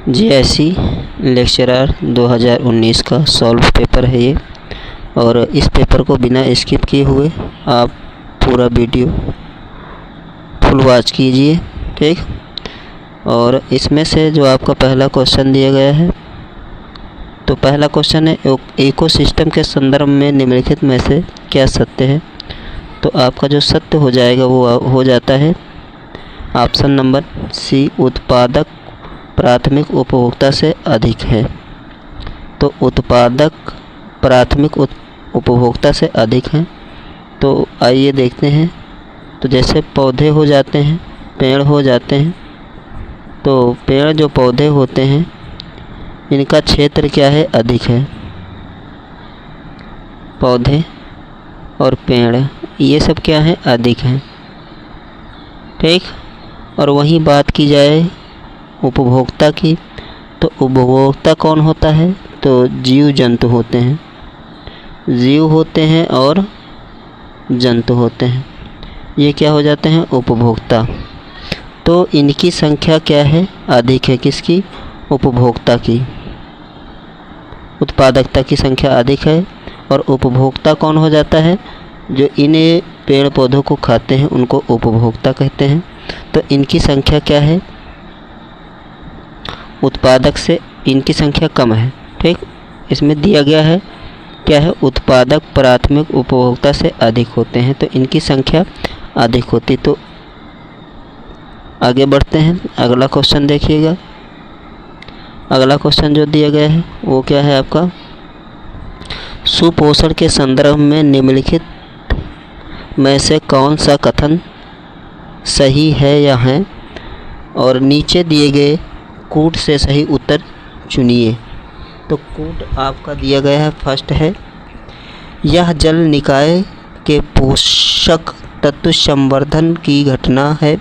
GIC lecturer 2019 का solve paper है ये। और इस पेपर को बिना स्किप किए हुए आप पूरा वीडियो फुल वॉच कीजिए, ठीक। और इसमें से जो आपका पहला क्वेश्चन दिया गया है, तो पहला क्वेश्चन है इकोसिस्टम के संदर्भ में निम्नलिखित में से क्या सत्य है। तो आपका जो सत्य हो जाएगा वो हो जाता है ऑप्शन नंबर सी, उत्पादक प्राथमिक उपभोक्ता से अधिक है। तो उत्पादक प्राथमिक उपभोक्ता से अधिक हैं। तो आइए देखते हैं। तो जैसे पौधे हो जाते हैं, पेड़ हो जाते हैं, तो पेड़ जो पौधे होते हैं इनका क्षेत्र क्या है, अधिक है। पौधे और पेड़ ये सब क्या है, अधिक हैं, ठीक। और वहीं बात की जाए उपभोक्ता की, तो उपभोक्ता कौन होता है, तो जीव जंतु होते हैं, जीव होते हैं और जंतु होते हैं, ये क्या हो जाते हैं, उपभोक्ता। तो इनकी संख्या क्या है, अधिक है, किसकी, उपभोक्ता की। उत्पादकता की संख्या अधिक है और उपभोक्ता कौन हो जाता है, जो इन पेड़ पौधों को खाते हैं उनको उपभोक्ता कहते हैं। तो इनकी संख्या क्या है, उत्पादक से इनकी संख्या कम है, ठीक। इसमें दिया गया है क्या है, उत्पादक प्राथमिक उपभोक्ता से अधिक होते हैं, तो इनकी संख्या अधिक होती। तो आगे बढ़ते हैं, अगला क्वेश्चन देखिएगा। अगला क्वेश्चन जो दिया गया है वो क्या है आपका, सुपोषण के संदर्भ में निम्नलिखित में से कौन सा कथन सही है या है। और नीचे दिए गए कूट से सही उत्तर चुनिए। तो कूट आपका दिया गया है, फर्स्ट है, यह जल निकाय के पोषक तत्व संवर्धन की घटना है।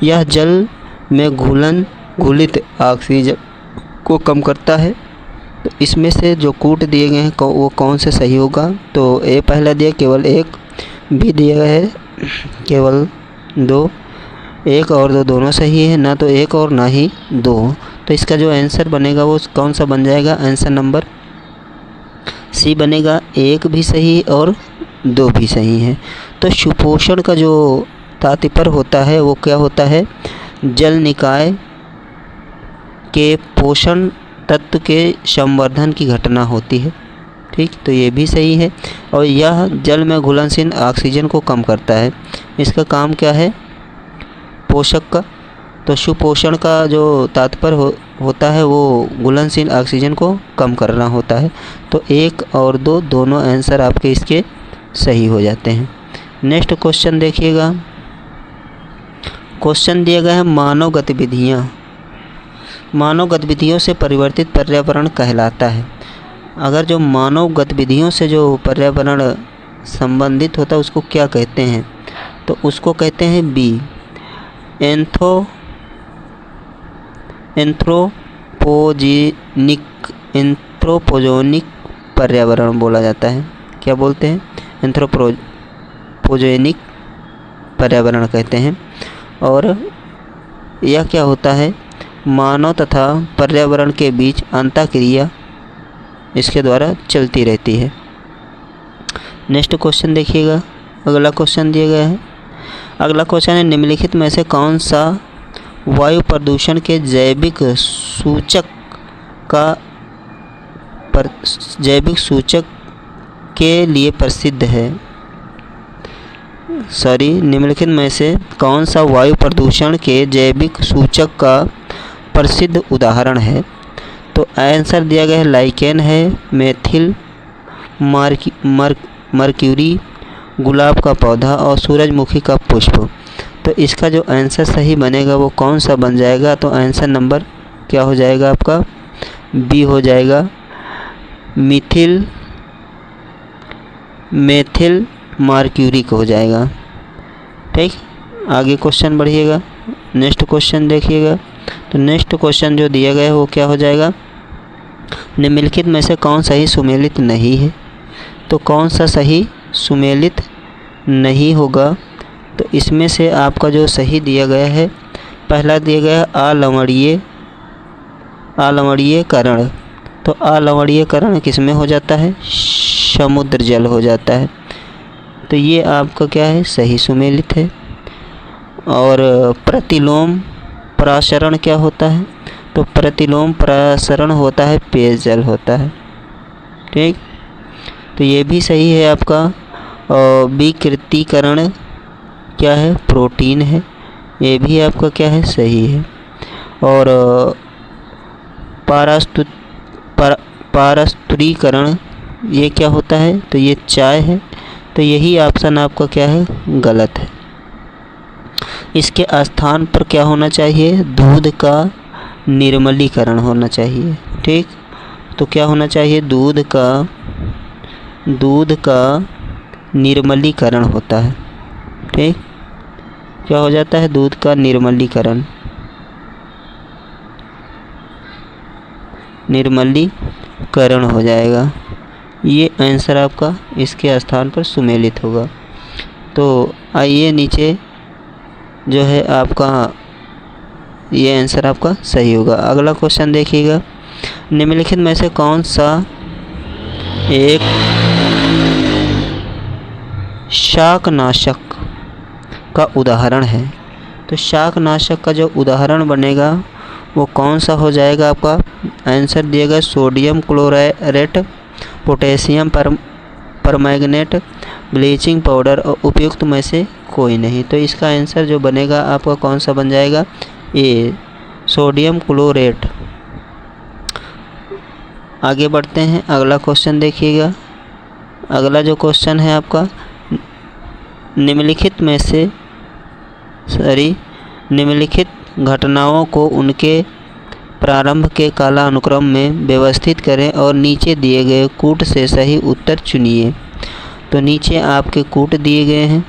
यह जल में घुलित ऑक्सीजन को कम करता है। तो इसमें से जो कूट दिए गए हैं वो कौन से सही होगा। तो ए पहला दिया केवल एक, बी दिया गया है केवल दो, एक और दो दोनों सही है, ना तो एक और ना ही दो। तो इसका जो आंसर बनेगा वो कौन सा बन जाएगा, आंसर नंबर सी बनेगा, एक भी सही और दो भी सही है। तो सुपोषण का जो तात्पर्य होता है वो क्या होता है, जल निकाय के पोषण तत्व के संवर्धन की घटना होती है, ठीक। तो ये भी सही है। और यह जल में घुलनशील ऑक्सीजन को कम करता है। इसका काम क्या है, पोषक का। तो सुपोषण का जो तात्पर्य होता है वो घुलनशील ऑक्सीजन को कम करना होता है। तो एक और दो दोनों आंसर आपके इसके सही हो जाते हैं। नेक्स्ट क्वेश्चन देखिएगा। क्वेश्चन दिया गया है, मानव गतिविधियों से परिवर्तित पर्यावरण कहलाता है। अगर जो मानव गतिविधियों से जो पर्यावरण संबंधित होता है उसको क्या कहते हैं, तो उसको कहते हैं बी, एंथ्रोपोजेनिक पर्यावरण बोला जाता है। क्या बोलते हैं, एंथ्रोपोजेनिक पर्यावरण कहते हैं। और यह क्या होता है, मानव तथा पर्यावरण के बीच अंतःक्रिया इसके द्वारा चलती रहती है। नेक्स्ट क्वेश्चन देखिएगा। अगला क्वेश्चन दिया गया है। अगला क्वेश्चन है, निम्नलिखित में से कौन सा वायु प्रदूषण के जैविक सूचक के लिए प्रसिद्ध है। निम्नलिखित में से कौन सा वायु प्रदूषण के जैविक सूचक का प्रसिद्ध उदाहरण है। तो आंसर दिया गया है, लाइकेन है, मेथिल मर्क्यूरी, गुलाब का पौधा और सूरजमुखी का पुष्प। तो इसका जो आंसर सही बनेगा वो कौन सा बन जाएगा, तो आंसर नंबर क्या हो जाएगा आपका, बी हो जाएगा, मेथिल मर्क्यूरी को हो जाएगा, ठीक। आगे क्वेश्चन बढ़िएगा, नेक्स्ट क्वेश्चन देखिएगा। तो नेक्स्ट क्वेश्चन जो दिया गया है वो क्या हो जाएगा, निम्नलिखित में से कौन सही सुमेलित नहीं है। तो कौन सा सही सुमेलित नहीं होगा, तो इसमें से आपका जो सही दिया गया है, पहला दिया गया है अलवणीयकरण, तो अलवणीयकरण किस में हो जाता है? समुद्र जल हो जाता है। तो ये आपका क्या है? सही सुमेलित है। और प्रतिलोम प्रसारण क्या होता है? तो प्रतिलोम प्रसारण होता है पेयजल होता है। ठीक, तो ये भी सही है आपका। और विकृतीकरण क्या है? प्रोटीन है, ये भी आपका क्या है? सही है। और पारस्तरीकरण ये क्या होता है? तो ये चाय है। तो यही ऑप्शन आपका क्या है? गलत है। इसके स्थान पर क्या होना चाहिए? दूध का निर्मलीकरण होना चाहिए। ठीक, तो क्या होना चाहिए? दूध का निर्मलीकरण होता है। ठीक, क्या हो जाता है? दूध का निर्मलीकरण हो जाएगा। ये आंसर आपका इसके स्थान पर सुमेलित होगा। तो आइए नीचे जो है आपका ये आंसर आपका सही होगा। अगला क्वेश्चन देखिएगा, निम्नलिखित में से कौन सा एक शाकनाशक का उदाहरण है? तो शाकनाशक का जो उदाहरण बनेगा वो कौन सा हो जाएगा? आपका आंसर दिएगा sodium chloride, potassium permanganate, bleaching powder और उपयुक्त में से कोई नहीं। तो इसका आंसर जो बनेगा आपका कौन सा बन जाएगा? ए, सोडियम क्लोराइड। आगे बढ़ते हैं, अगला क्वेश्चन देखिएगा। अगला जो क्वेश्चन है आपका, निम्नलिखित घटनाओं को उनके प्रारंभ के कालानुक्रम में व्यवस्थित करें और नीचे दिए गए कूट से सही उत्तर चुनिए। तो नीचे आपके कूट दिए गए हैं,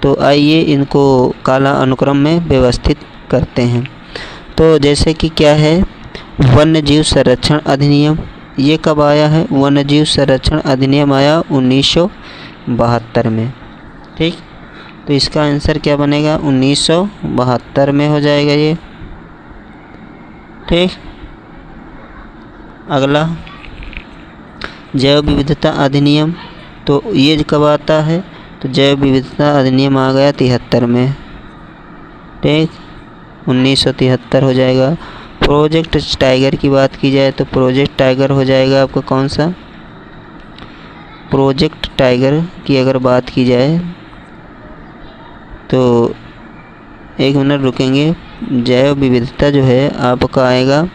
तो आइए इनको काला अनुक्रम में व्यवस्थित करते हैं। तो जैसे कि क्या है, वन्य जीव संरक्षण अधिनियम, ये कब आया है? वन्य जीव संरक्षण अधिनियम आया 1972 में। ठीक, तो इसका आंसर क्या बनेगा? 1972 में हो जाएगा ये। ठीक, अगला जैव विविधता अधिनियम, तो ये कब आता है? तो जैव विविधता अधिनियम आ गया 73 में। ठीक, 1973 हो जाएगा। प्रोजेक्ट टाइगर की बात की जाए तो प्रोजेक्ट टाइगर हो जाएगा आपका कौन सा? प्रोजेक्ट टाइगर की अगर बात की जाए तो एक मिनट रुकेंगे। जैव विविधता जो है आपका आएगा,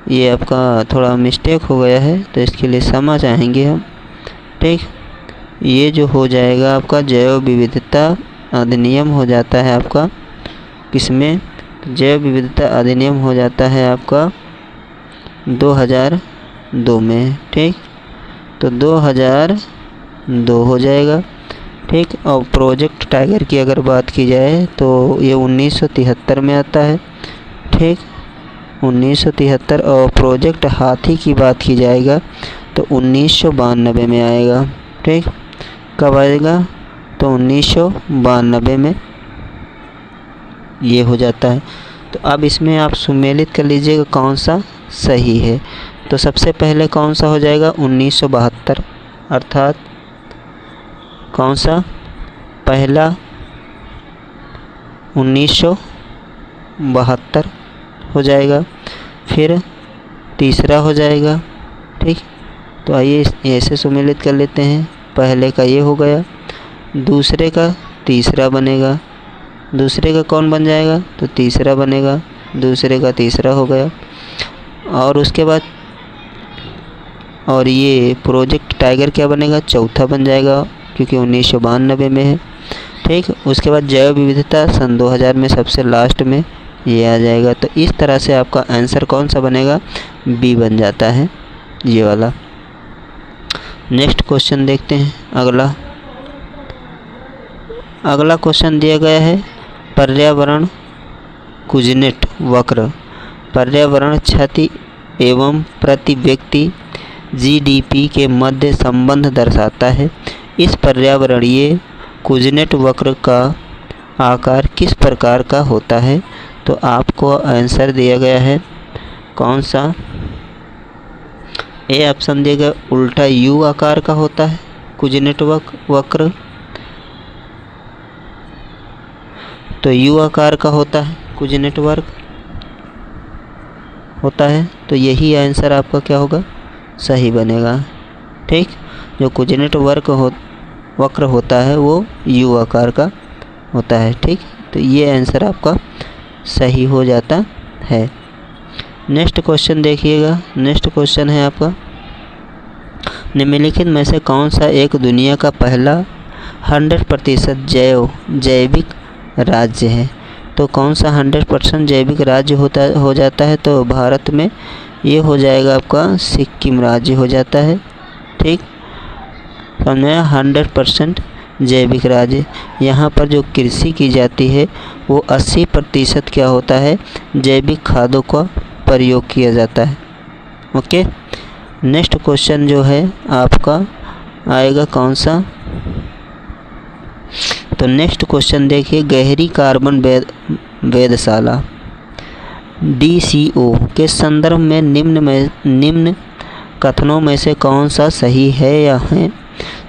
ये आपका थोड़ा मिस्टेक हो गया है तो इसके लिए क्षमा चाहेंगे हम। ठीक, ये जो हो जाएगा आपका जैव विविधता अधिनियम हो जाता है आपका किसमें? जैव विविधता अधिनियम हो जाता है आपका 2002 में। ठीक, तो 2002 हो जाएगा। ठीक, और प्रोजेक्ट टाइगर की अगर बात की जाए तो ये 1973 में आता है। ठीक, 1973। और प्रोजेक्ट हाथी की बात की जाएगा तो 1992 में आएगा। ठीक, कब आएगा? तो 1992 में ये हो जाता है। तो अब इसमें आप सुमेलित कर लीजिएगा कौन सा सही है। तो सबसे पहले कौन सा हो जाएगा? 1972, अर्थात कौन सा? पहला 1972 हो जाएगा, फिर तीसरा हो जाएगा। ठीक, तो आइए ऐसे सुमेलित कर लेते हैं। पहले का ये हो गया, दूसरे का तीसरा बनेगा, दूसरे का कौन बन जाएगा? तो तीसरा बनेगा, दूसरे का तीसरा हो गया। और उसके बाद और ये प्रोजेक्ट टाइगर क्या बनेगा? चौथा बन जाएगा क्योंकि 1992 में है। ठीक, उसके बाद जैव विविधता सन 2000 में सबसे लास्ट में ये आ जाएगा। तो इस तरह से आपका आंसर कौन सा बनेगा? बी बन जाता है, ये वाला। नेक्स्ट क्वेश्चन देखते हैं। अगला क्वेश्चन दिया गया है पर्यावरण कुजनेट वक्र, पर्यावरण क्षति एवं प्रति व्यक्ति जीडीपी के मध्य संबंध दर्शाता है। इस पर्यावरणीय कुजनेट वक्र का आकार किस प्रकार का होता है? तो आपको आंसर दिया गया है कौन सा? ए ऑप्शन दिया गया उल्टा यू आकार का होता है कुजिनेट वक्र, तो यू आकार का होता है कुजिनेट वक्र होता है, तो यही आंसर आपका क्या होगा? सही बनेगा। ठीक, जो कुजिनेट वक्र होता है वो यू आकार का होता है। ठीक, तो ये आंसर आपका सही हो जाता है। नेक्स्ट क्वेश्चन देखिएगा। नेक्स्ट क्वेश्चन है आपका, निम्नलिखित में से कौन सा एक दुनिया का पहला 100% जैविक राज्य है? तो कौन सा 100% जैविक राज्य हो जाता है? तो भारत में ये हो जाएगा आपका सिक्किम राज्य हो जाता है। ठीक, समझे? 100% जैविक राज्य। यहाँ पर जो कृषि की जाती है वो 80% क्या होता है? जैविक खादों का प्रयोग किया जाता है। ओके, नेक्स्ट क्वेश्चन जो है आपका आएगा कौन सा? तो नेक्स्ट क्वेश्चन देखिए, गहरी कार्बन वेधशाला DCO के संदर्भ में निम्न कथनों में से कौन सा सही है या है?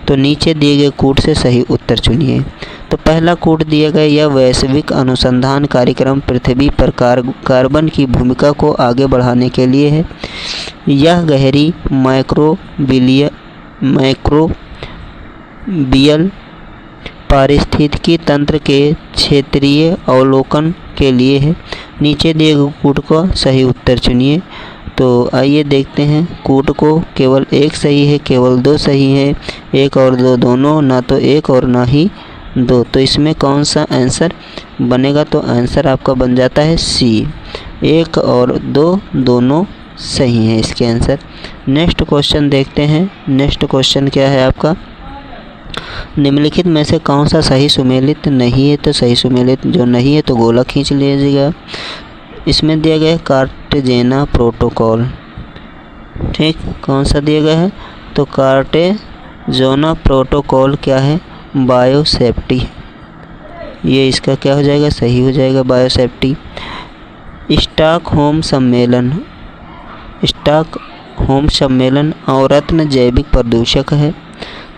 तो नीचे दिए गए कूट से सही उत्तर चुनिए। तो पहला कूट दिया गया, यह वैश्विक अनुसंधान कार्यक्रम पृथ्वी पर कार्बन की भूमिका को आगे बढ़ाने के लिए है। यह गहरी माइक्रोबियल पारिस्थितिकी तंत्र के क्षेत्रीय अवलोकन के लिए है। नीचे दिए गए कूट का सही उत्तर चुनिए। तो आइए देखते हैं, कूट को केवल एक सही है, केवल दो सही है, एक और दो दोनों, ना तो एक और ना ही दो। तो इसमें कौन सा आंसर बनेगा? तो आंसर आपका बन जाता है सी, एक और दो दोनों सही है इसके आंसर। नेक्स्ट क्वेश्चन देखते हैं। नेक्स्ट क्वेश्चन क्या है आपका, निम्नलिखित में से कौन सा सही सुमेलित नहीं है? तो सही सुमेलित जो नहीं है तो गोला खींच लीजिएगा। इसमें दिया गया है कार्टेजेना प्रोटोकॉल। ठीक, कौन सा दिया गया है? तो कार्टेजेना प्रोटोकॉल क्या है? बायोसेफ्टी, ये इसका क्या हो जाएगा? सही हो जाएगा बायोसेफ्टी। स्टॉकहोम सम्मेलन और रत्न जैविक प्रदूषक है,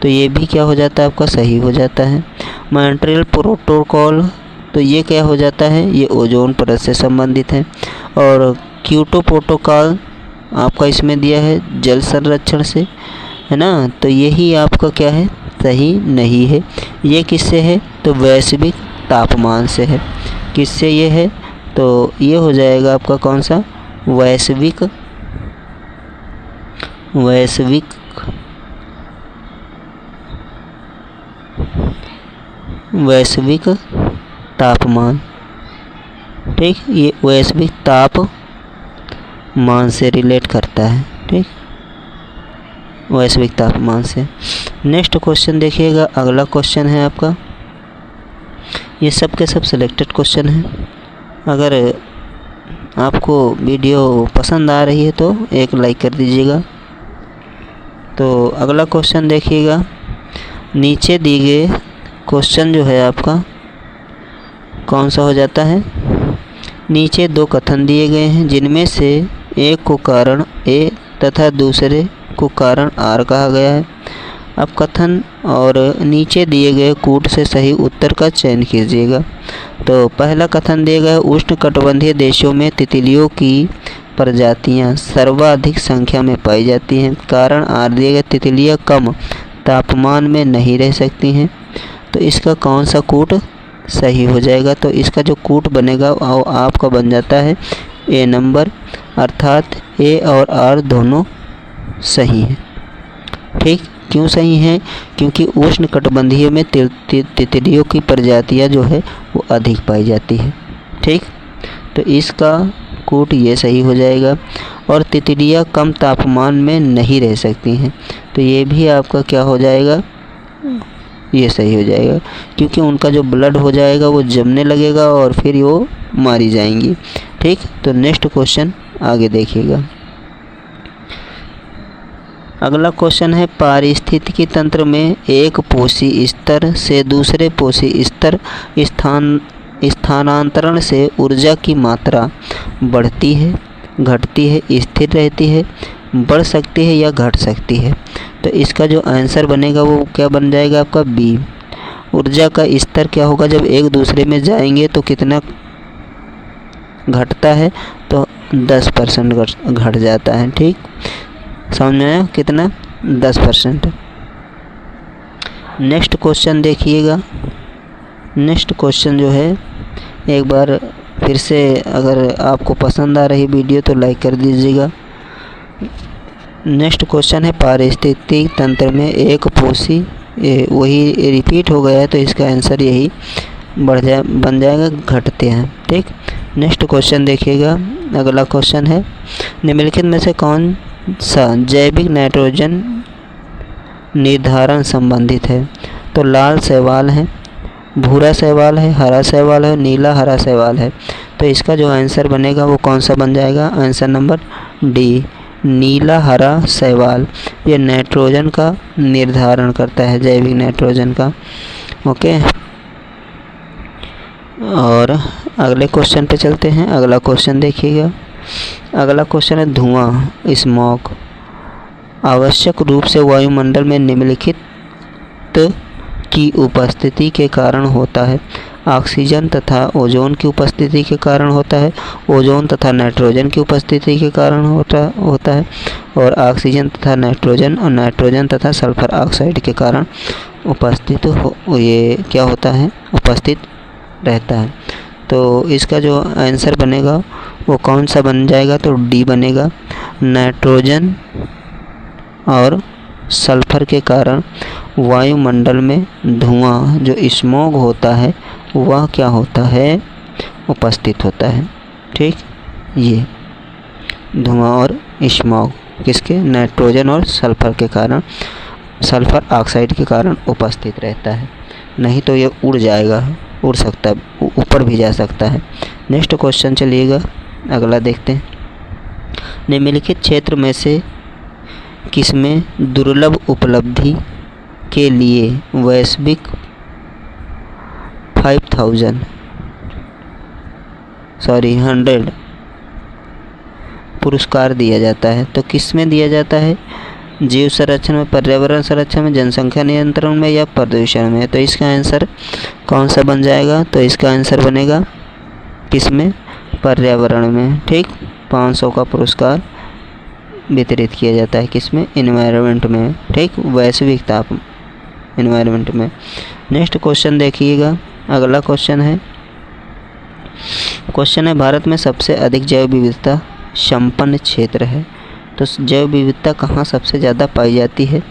तो ये भी क्या हो जाता है आपका? सही हो जाता है। मॉन्ट्रियल प्रोटोकॉल, तो ये क्या हो जाता है? ये ओजोन परत से संबंधित है। और क्योटो प्रोटोकॉल आपका इसमें दिया है जल संरक्षण से, है ना, तो यही आपका क्या है? सही नहीं है। ये किससे है? तो वैश्विक तापमान से है। किससे ये है? तो ये हो जाएगा आपका कौन सा? वैश्विक तापमान। ठीक, ये वैश्विक तापमान से रिलेट करता है। ठीक, वैश्विक तापमान से। नेक्स्ट क्वेश्चन देखिएगा। अगला क्वेश्चन है आपका, ये सब के सब सिलेक्टेड क्वेश्चन है। अगर आपको वीडियो पसंद आ रही है तो एक लाइक कर दीजिएगा। तो अगला क्वेश्चन देखिएगा। नीचे दिए गए क्वेश्चन जो है आपका कौन सा हो जाता है? नीचे दो कथन दिए गए हैं, जिनमें से एक को कारण ए तथा दूसरे को कारण आर कहा गया है। अब कथन और नीचे दिए गए कूट से सही उत्तर का चयन कीजिएगा। तो पहला कथन दिया गया, उष्णकटिबंधीय देशों में तितलियों की प्रजातियां सर्वाधिक संख्या में पाई जाती हैं। कारण आर दिए गए, तितलियां कम तापमान में नहीं रह सकती हैं। तो इसका कौन सा कूट सही हो जाएगा? तो इसका जो कूट बनेगा वो आपका बन जाता है ए नंबर, अर्थात ए और आर दोनों सही हैं। ठीक, क्यों सही हैं? क्योंकि उष्णकटिबंधीय में तितलियों की प्रजातियां जो है वो अधिक पाई जाती है। ठीक, तो इसका कूट ये सही हो जाएगा। और तितलियां कम तापमान में नहीं रह सकती हैं, तो ये भी आपका क्या हो जाएगा? ये सही हो जाएगा, क्योंकि उनका जो ब्लड हो जाएगा वो जमने लगेगा और फिर वो मारी जाएंगी। ठीक, तो नेक्स्ट क्वेश्चन आगे देखिएगा। अगला क्वेश्चन है, पारिस्थितिकी तंत्र में एक पोषी स्तर से दूसरे पोषी स्तर स्थानांतरण से ऊर्जा की मात्रा बढ़ती है। घटती है, स्थिर रहती है, बढ़ सकती है या घट सकती है। तो इसका जो आंसर बनेगा वो क्या बन जाएगा आपका बी। ऊर्जा का स्तर क्या होगा जब एक दूसरे में जाएंगे तो कितना घटता है, तो 10% घट जाता है। ठीक, समझ में आया कितना, 10%। नेक्स्ट क्वेश्चन देखिएगा। नेक्स्ट क्वेश्चन जो है, एक बार फिर से अगर आपको पसंद आ रही वीडियो तो लाइक कर दीजिएगा। नेक्स्ट क्वेश्चन है पारिस्थितिक तंत्र में एक पोषी, वही रिपीट हो गया है तो इसका आंसर यही बन जाएगा घटते हैं। ठीक, नेक्स्ट क्वेश्चन देखिएगा। अगला क्वेश्चन है निम्नलिखित में से कौन सा जैविक नाइट्रोजन निर्धारण संबंधित है। तो लाल शैवाल है, भूरा शैवाल है, हरा शैवाल है, नीला हरा शैवाल है। तो इसका जो आंसर बनेगा वो कौन सा बन जाएगा, आंसर नंबर डी, नीला हरा शैवाल। ये नाइट्रोजन का निर्धारण करता है, जैविक नाइट्रोजन का। ओके, और अगले क्वेश्चन पे चलते हैं। अगला क्वेश्चन देखिएगा। अगला क्वेश्चन है धुआं, स्मॉग आवश्यक रूप से वायुमंडल में निम्नलिखित की उपस्थिति के कारण होता है। ऑक्सीजन तथा ओजोन की उपस्थिति के कारण होता है, ओजोन तथा नाइट्रोजन की उपस्थिति के कारण होता है, और ऑक्सीजन तथा नाइट्रोजन और नाइट्रोजन तथा सल्फर ऑक्साइड के कारण ये क्या होता है, उपस्थित रहता है। तो इसका जो आंसर बनेगा वो कौन सा बन जाएगा, तो डी बनेगा। नाइट्रोजन और सल्फर के कारण वायुमंडल में धुआं जो स्मॉग होता है वह क्या होता है, उपस्थित होता है। ठीक, ये धुआं और स्मॉग किसके, नाइट्रोजन और सल्फर के कारण, सल्फर ऑक्साइड के कारण उपस्थित रहता है। नहीं तो ये उड़ जाएगा, उड़ सकता है, ऊपर भी जा सकता है। नेक्स्ट क्वेश्चन चलिएगा, अगला देखते हैं। निम्नलिखित क्षेत्र में से किसमें दुर्लभ उपलब्धि के लिए वैश्विक 100 पुरस्कार दिया जाता है। तो किस में दिया जाता है, जीव संरक्षण में, पर्यावरण संरक्षण में, जनसंख्या नियंत्रण में या प्रदूषण में। तो इसका आंसर कौन सा बन जाएगा, तो इसका आंसर बनेगा किस में, पर्यावरण में। ठीक, 500 का पुरस्कार वितरित किया जाता है किस में, एनवायरनमेंट में। ठीक, वैश्विक ताप एनवायरनमेंट में। नेक्स्ट क्वेश्चन देखिएगा। अगला क्वेश्चन है भारत में सबसे अधिक जैव विविधता संपन्न क्षेत्र है। तो जैव विविधता कहाँ सबसे ज़्यादा पाई जाती है,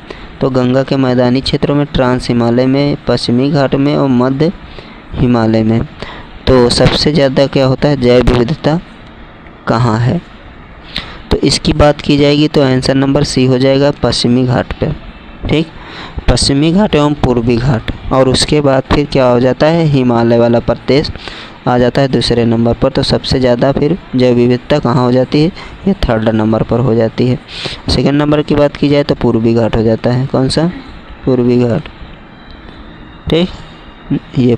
तो गंगा के मैदानी क्षेत्रों में, ट्रांस हिमालय में, पश्चिमी घाट में और मध्य हिमालय में। तो सबसे ज़्यादा क्या होता है, जैव विविधता कहाँ है, तो इसकी बात की जाएगी तो आंसर नंबर सी हो जाएगा, पश्चिमी घाट पे। ठीक, पश्चिमी घाट एवं पूर्वी घाट, और उसके बाद फिर क्या हो जाता है, हिमालय वाला प्रदेश आ जाता है दूसरे नंबर पर। तो सबसे ज़्यादा फिर जैव विविधता कहाँ हो जाती है, ये 3rd नंबर पर हो जाती है। सेकंड नंबर की बात की जाए तो पूर्वी घाट हो जाता है, कौन सा, पूर्वी घाट। ठीक, ये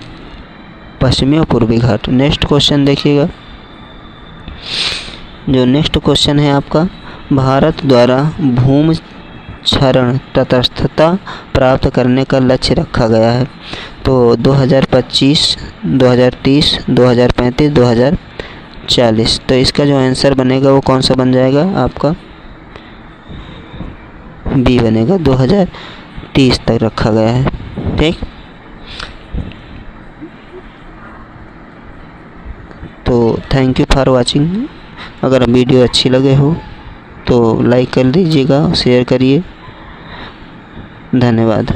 पश्चिमी और पूर्वी घाट। नेक्स्ट क्वेश्चन देखिएगा। जो नेक्स्ट क्वेश्चन है आपका, भारत द्वारा भूमि क्षरण तटस्थता प्राप्त करने का लक्ष्य रखा गया है। तो 2025, 2030, 2035, 2040। तो इसका जो आंसर बनेगा वो कौन सा बन जाएगा आपका, बी बनेगा, 2030 तक रखा गया है। ठीक, तो थैंक यू फॉर वाचिंग। अगर वीडियो अच्छी लगे हो तो लाइक कर दीजिएगा, शेयर करिए। धन्यवाद।